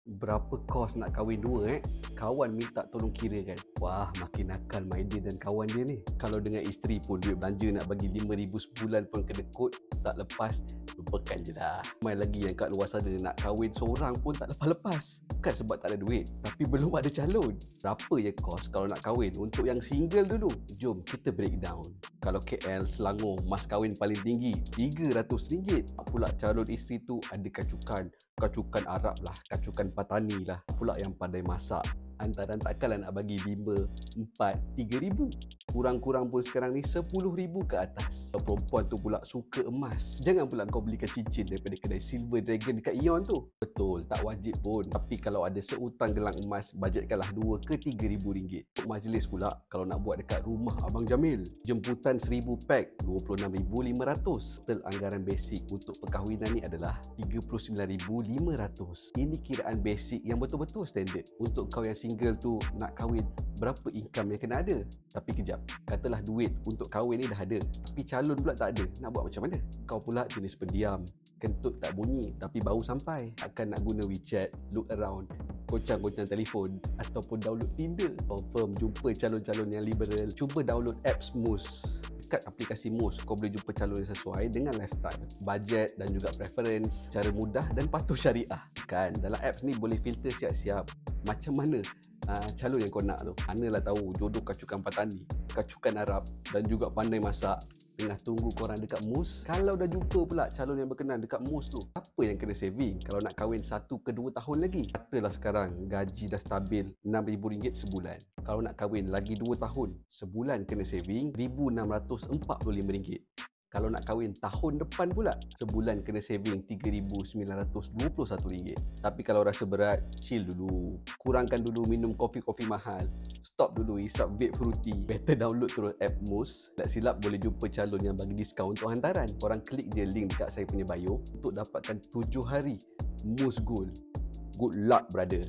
Berapa kos nak kahwin dua Kawan minta tolong kira kan. Wah, makin nakal Maidin dan kawan dia ni. Kalau dengan isteri pun duit belanja nak bagi 5,000 sebulan pun kena kod. Tak lepas, lupakan je dah. Mai lagi yang kat luar sana nak kahwin seorang pun tak lepas-lepas. Bukan sebab tak ada duit, tapi belum ada calon. Berapa ya kos kalau nak kahwin untuk yang single dulu? Jom kita breakdown. Kalau KL, Selangor, mas kahwin paling tinggi RM300. Pula calon isteri tu ada kacukan Arab lah, kacukan Patani lah, pula yang pandai masak. Antaran takkanlah nak bagi 5, 4, 3,000. Kurang-kurang pun sekarang ni 10,000 ke atas. Kalau perempuan tu pula suka emas, jangan pula kau belikan cincin daripada kedai Silver Dragon dekat Ion tu. Betul, tak wajib pun. Tapi kalau ada seutang gelang emas, bajetkanlah 2 ke 3,000 ringgit. Untuk majlis pula, kalau nak buat dekat rumah Abang Jamil, jemputan 1,000 pack, 26,500. Total anggaran basic untuk perkahwinan ni adalah 39,500. Ini kiraan basic yang betul-betul standard. Untuk kau yang single tu nak kahwin, berapa income yang kena ada? Tapi kejap, katalah duit untuk kahwin ni dah ada, tapi calon pula tak ada. Nak buat macam mana? Kau pula jenis pendiam, kentut tak bunyi tapi bau sampai. Akan nak guna WeChat, look around, goncang-goncang telefon ataupun download Tinder. Confirm jumpa calon-calon yang liberal. Cuba download apps Moose. Dekat aplikasi Moose, kau boleh jumpa calon yang sesuai dengan lifestyle, budget dan juga preference, cara mudah dan patuh syariah. Kan, dalam apps ni boleh filter siap-siap macam mana calon yang kau nak tu. Manalah tahu jodoh kacukan Patani, kacukan Arab dan juga pandai masak. Tengah tunggu korang dekat Moose. Kalau dah jumpa pula calon yang berkenan dekat Moose tu, apa yang kena saving kalau nak kahwin 1 ke 2 tahun lagi? Katalah sekarang gaji dah stabil RM6,000 sebulan. Kalau nak kahwin lagi 2 tahun, sebulan kena saving RM1,645. Kalau nak kahwin tahun depan pula, sebulan kena saving RM3,921. Tapi kalau rasa berat, chill dulu. Kurangkan dulu minum kopi-kopi mahal. Stop dulu hisap vape fruity. Better download terus app Moose. Tak silap boleh jumpa calon yang bagi diskaun untuk hantaran. Korang klik je link dekat saya punya bio untuk dapatkan 7 hari Moose Gold. Good luck, brother.